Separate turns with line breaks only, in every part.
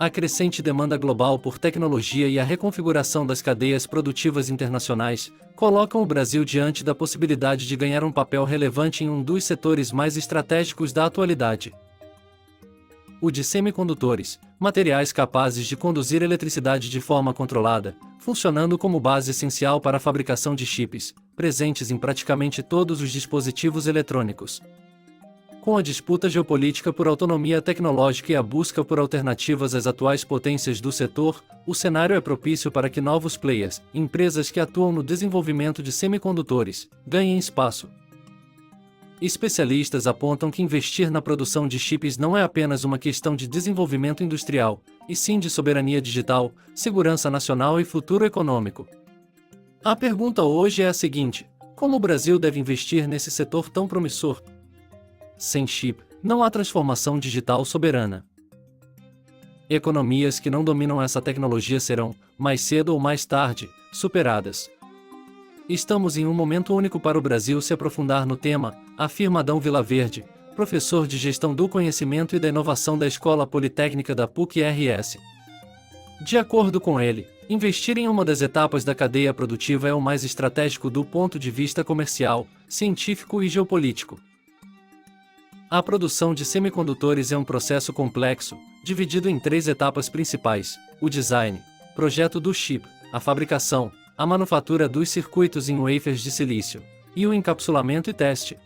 A crescente demanda global por tecnologia e a reconfiguração das cadeias produtivas internacionais colocam o Brasil diante da possibilidade de ganhar um papel relevante em um dos setores mais estratégicos da atualidade: o de semicondutores, materiais capazes de conduzir eletricidade de forma controlada, funcionando como base essencial para a fabricação de chips, presentes em praticamente todos os dispositivos eletrônicos. Com a disputa geopolítica por autonomia tecnológica e a busca por alternativas às atuais potências do setor, o cenário é propício para que novos players, empresas que atuam no desenvolvimento de semicondutores, ganhem espaço. Especialistas apontam que investir na produção de chips não é apenas uma questão de desenvolvimento industrial, e sim de soberania digital, segurança nacional e futuro econômico. A pergunta hoje é a seguinte: como o Brasil deve investir nesse setor tão promissor? Sem chip, não há transformação digital soberana. Economias que não dominam essa tecnologia serão, mais cedo ou mais tarde, superadas. Estamos em um momento único para o Brasil se aprofundar no tema, afirma Adão Vilaverde, professor de Gestão do Conhecimento e da Inovação da Escola Politécnica da PUC-RS. De acordo com ele, investir em uma das etapas da cadeia produtiva é o mais estratégico do ponto de vista comercial, científico e geopolítico. A produção de semicondutores é um processo complexo, dividido em 3 etapas principais: o design, projeto do chip, a fabricação, a manufatura dos circuitos em wafers de silício, e o encapsulamento e teste.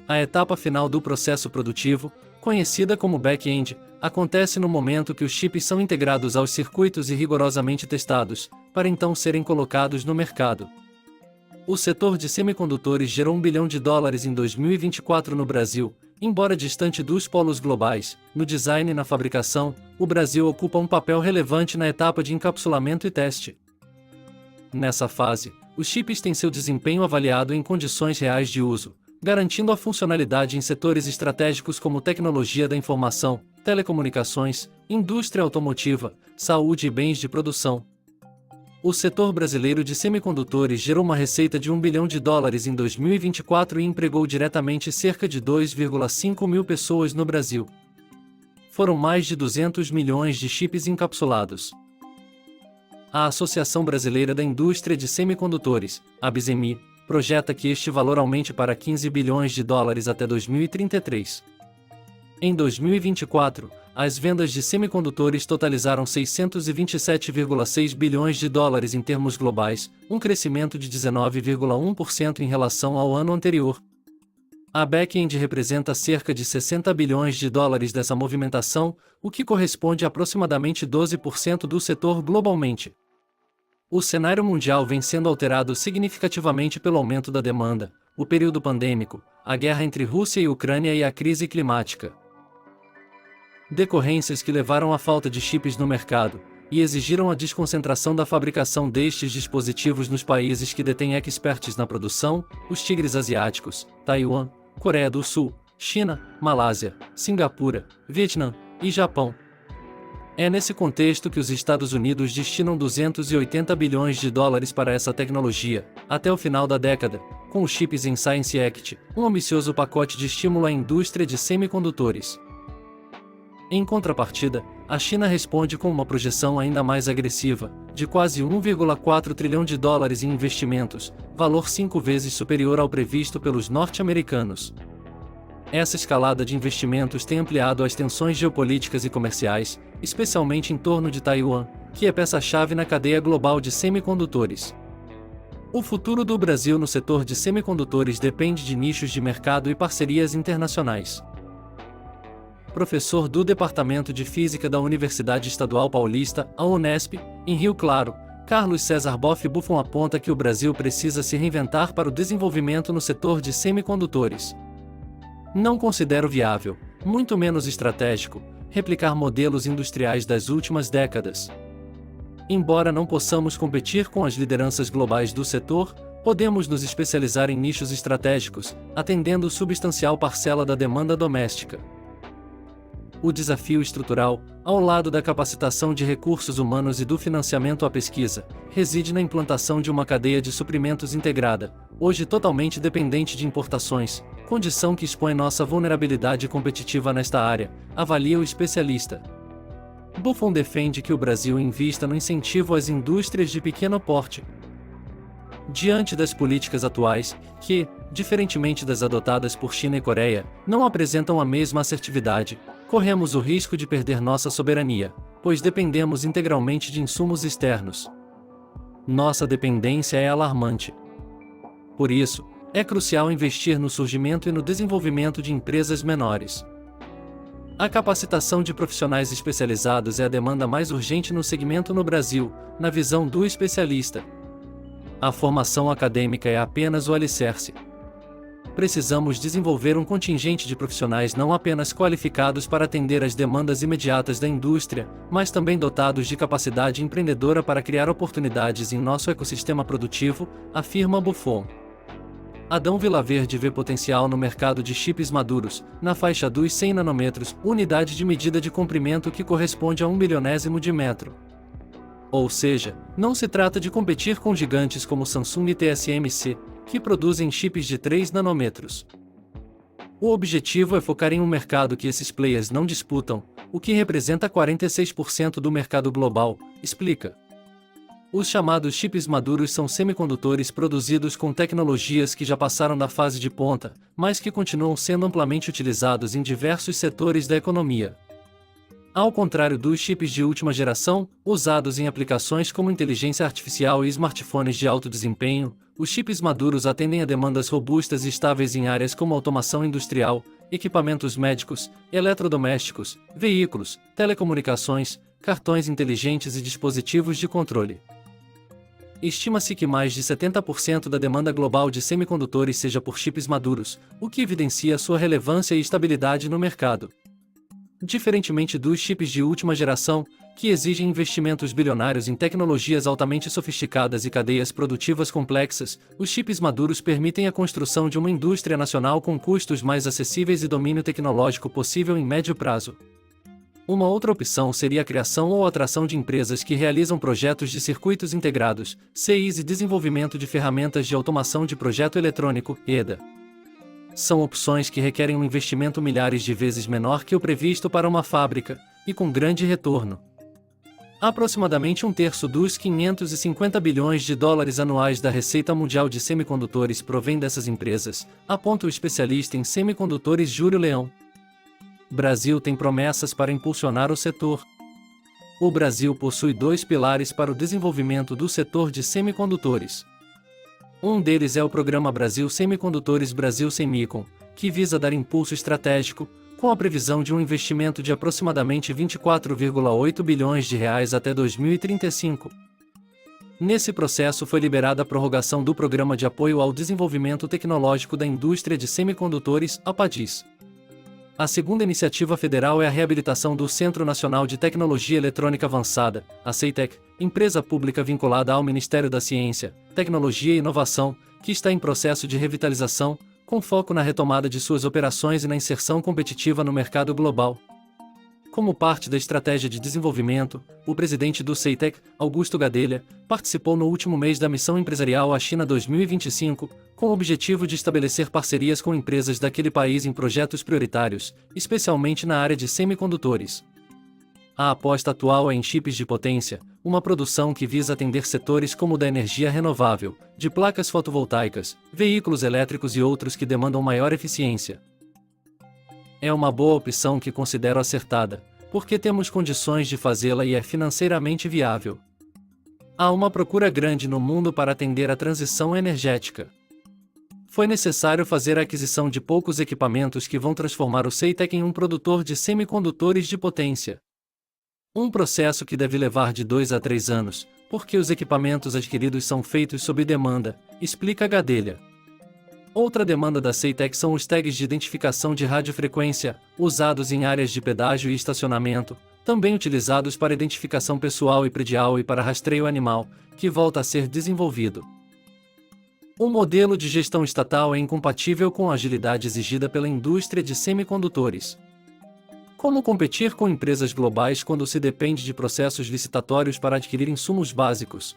A etapa final do processo produtivo, conhecida como back-end, acontece no momento que os chips são integrados aos circuitos e rigorosamente testados, para então serem colocados no mercado. O setor de semicondutores gerou $1 bilhão em 2024 no Brasil. Embora distante dos polos globais, no design e na fabricação, o Brasil ocupa um papel relevante na etapa de encapsulamento e teste. Nessa fase, os chips têm seu desempenho avaliado em condições reais de uso, garantindo a funcionalidade em setores estratégicos como tecnologia da informação, telecomunicações, indústria automotiva, saúde e bens de produção. O setor brasileiro de semicondutores gerou uma receita de $1 bilhão em 2024 e empregou diretamente cerca de 2,5 mil pessoas no Brasil. Foram mais de 200 milhões de chips encapsulados. A Associação Brasileira da Indústria de Semicondutores, ABSEMI, projeta que este valor aumente para $15 bilhões até 2033. Em 2024, as vendas de semicondutores totalizaram $627,6 bilhões em termos globais, um crescimento de 19,1% em relação ao ano anterior. A back-end representa cerca de $60 bilhões dessa movimentação, o que corresponde a aproximadamente 12% do setor globalmente. O cenário mundial vem sendo alterado significativamente pelo aumento da demanda, o período pandêmico, a guerra entre Rússia e Ucrânia e a crise climática. Decorrências que levaram à falta de chips no mercado, e exigiram a desconcentração da fabricação destes dispositivos nos países que detêm expertise na produção: os tigres asiáticos, Taiwan, Coreia do Sul, China, Malásia, Singapura, Vietnã e Japão. É nesse contexto que os Estados Unidos destinam $280 bilhões para essa tecnologia, até o final da década, com os chips em Science Act, um ambicioso pacote de estímulo à indústria de semicondutores. Em contrapartida, a China responde com uma projeção ainda mais agressiva, de quase $1,4 trilhão em investimentos, valor 5 vezes superior ao previsto pelos norte-americanos. Essa escalada de investimentos tem ampliado as tensões geopolíticas e comerciais, especialmente em torno de Taiwan, que é peça-chave na cadeia global de semicondutores. O futuro do Brasil no setor de semicondutores depende de nichos de mercado e parcerias internacionais. Professor do Departamento de Física da Universidade Estadual Paulista, a Unesp, em Rio Claro, Carlos César Boff Buffon aponta que o Brasil precisa se reinventar para o desenvolvimento no setor de semicondutores. Não considero viável, muito menos estratégico, replicar modelos industriais das últimas décadas. Embora não possamos competir com as lideranças globais do setor, podemos nos especializar em nichos estratégicos, atendendo substancial parcela da demanda doméstica. O desafio estrutural, ao lado da capacitação de recursos humanos e do financiamento à pesquisa, reside na implantação de uma cadeia de suprimentos integrada, hoje totalmente dependente de importações, condição que expõe nossa vulnerabilidade competitiva nesta área, avalia o especialista. Buffon defende que o Brasil invista no incentivo às indústrias de pequeno porte. Diante das políticas atuais, que, diferentemente das adotadas por China e Coreia, não apresentam a mesma assertividade, corremos o risco de perder nossa soberania, pois dependemos integralmente de insumos externos. Nossa dependência é alarmante. Por isso, é crucial investir no surgimento e no desenvolvimento de empresas menores. A capacitação de profissionais especializados é a demanda mais urgente no segmento no Brasil, na visão do especialista. A formação acadêmica é apenas o alicerce. Precisamos desenvolver um contingente de profissionais não apenas qualificados para atender às demandas imediatas da indústria, mas também dotados de capacidade empreendedora para criar oportunidades em nosso ecossistema produtivo, afirma Buffon. Adão Vilaverde vê potencial no mercado de chips maduros, na faixa dos 100 nanômetros, unidade de medida de comprimento que corresponde a 1 milionésimo de metro. Ou seja, não se trata de competir com gigantes como Samsung e TSMC, que produzem chips de 3 nanômetros. O objetivo é focar em um mercado que esses players não disputam, o que representa 46% do mercado global, explica. Os chamados chips maduros são semicondutores produzidos com tecnologias que já passaram da fase de ponta, mas que continuam sendo amplamente utilizados em diversos setores da economia. Ao contrário dos chips de última geração, usados em aplicações como inteligência artificial e smartphones de alto desempenho, os chips maduros atendem a demandas robustas e estáveis em áreas como automação industrial, equipamentos médicos, eletrodomésticos, veículos, telecomunicações, cartões inteligentes e dispositivos de controle. Estima-se que mais de 70% da demanda global de semicondutores seja por chips maduros, o que evidencia sua relevância e estabilidade no mercado. Diferentemente dos chips de última geração, que exigem investimentos bilionários em tecnologias altamente sofisticadas e cadeias produtivas complexas, os chips maduros permitem a construção de uma indústria nacional com custos mais acessíveis e domínio tecnológico possível em médio prazo. Uma outra opção seria a criação ou atração de empresas que realizam projetos de circuitos integrados, CIs e desenvolvimento de ferramentas de automação de projeto eletrônico, EDA. São opções que requerem um investimento milhares de vezes menor que o previsto para uma fábrica, e com grande retorno. Aproximadamente um terço dos 550 bilhões de dólares anuais da receita mundial de semicondutores provém dessas empresas, aponta o especialista em semicondutores Júlio Leão. Brasil tem promessas para impulsionar o setor. O Brasil possui 2 pilares para o desenvolvimento do setor de semicondutores. Um deles é o Programa Brasil Semicondutores Brasil Semicon, que visa dar impulso estratégico, com a previsão de um investimento de aproximadamente 24,8 bilhões de reais até 2035. Nesse processo foi liberada a prorrogação do Programa de Apoio ao Desenvolvimento Tecnológico da Indústria de Semicondutores, APADIS. A segunda iniciativa federal é a reabilitação do Centro Nacional de Tecnologia Eletrônica Avançada, a CEITEC, empresa pública vinculada ao Ministério da Ciência, Tecnologia e Inovação, que está em processo de revitalização, com foco na retomada de suas operações e na inserção competitiva no mercado global. Como parte da estratégia de desenvolvimento, o presidente do CEITEC, Augusto Gadelha, participou no último mês da Missão Empresarial à China 2025, com o objetivo de estabelecer parcerias com empresas daquele país em projetos prioritários, especialmente na área de semicondutores. A aposta atual é em chips de potência, uma produção que visa atender setores como o da energia renovável, de placas fotovoltaicas, veículos elétricos e outros que demandam maior eficiência. É uma boa opção que considero acertada, porque temos condições de fazê-la e é financeiramente viável. Há uma procura grande no mundo para atender a transição energética. Foi necessário fazer a aquisição de poucos equipamentos que vão transformar o CEITEC em um produtor de semicondutores de potência. Um processo que deve levar de 2 a 3 anos, porque os equipamentos adquiridos são feitos sob demanda, explica Gadelha. Outra demanda da CEITEC são os tags de identificação de radiofrequência, usados em áreas de pedágio e estacionamento, também utilizados para identificação pessoal e predial e para rastreio animal, que volta a ser desenvolvido. O modelo de gestão estatal é incompatível com a agilidade exigida pela indústria de semicondutores. Como competir com empresas globais quando se depende de processos licitatórios para adquirir insumos básicos?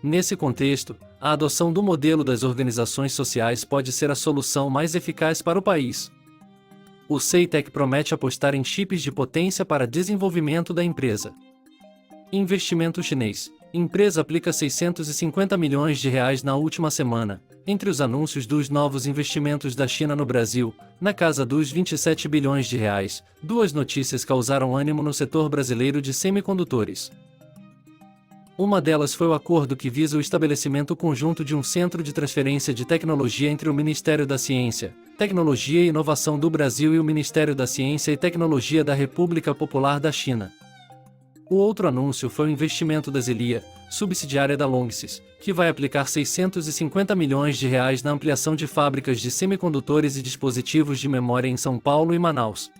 Nesse contexto, a adoção do modelo das organizações sociais pode ser a solução mais eficaz para o país. O Seitec promete apostar em chips de potência para desenvolvimento da empresa. Investimento chinês. Empresa aplica 650 milhões de reais na última semana, entre os anúncios dos novos investimentos da China no Brasil, na casa dos 27 bilhões de reais. Duas notícias causaram ânimo no setor brasileiro de semicondutores. Uma delas foi o acordo que visa o estabelecimento conjunto de um centro de transferência de tecnologia entre o Ministério da Ciência, Tecnologia e Inovação do Brasil e o Ministério da Ciência e Tecnologia da República Popular da China. O outro anúncio foi o investimento da Zelia, subsidiária da Longsys, que vai aplicar 650 milhões de reais na ampliação de fábricas de semicondutores e dispositivos de memória em São Paulo e Manaus.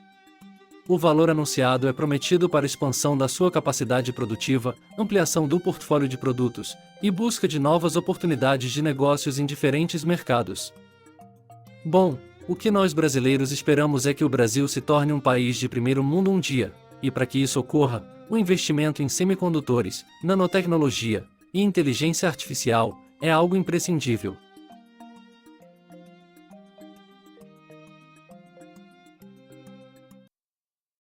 O valor anunciado é prometido para expansão da sua capacidade produtiva, ampliação do portfólio de produtos e busca de novas oportunidades de negócios em diferentes mercados. Bom, o que nós brasileiros esperamos é que o Brasil se torne um país de primeiro mundo um dia, e para que isso ocorra, o investimento em semicondutores, nanotecnologia e inteligência artificial é algo imprescindível.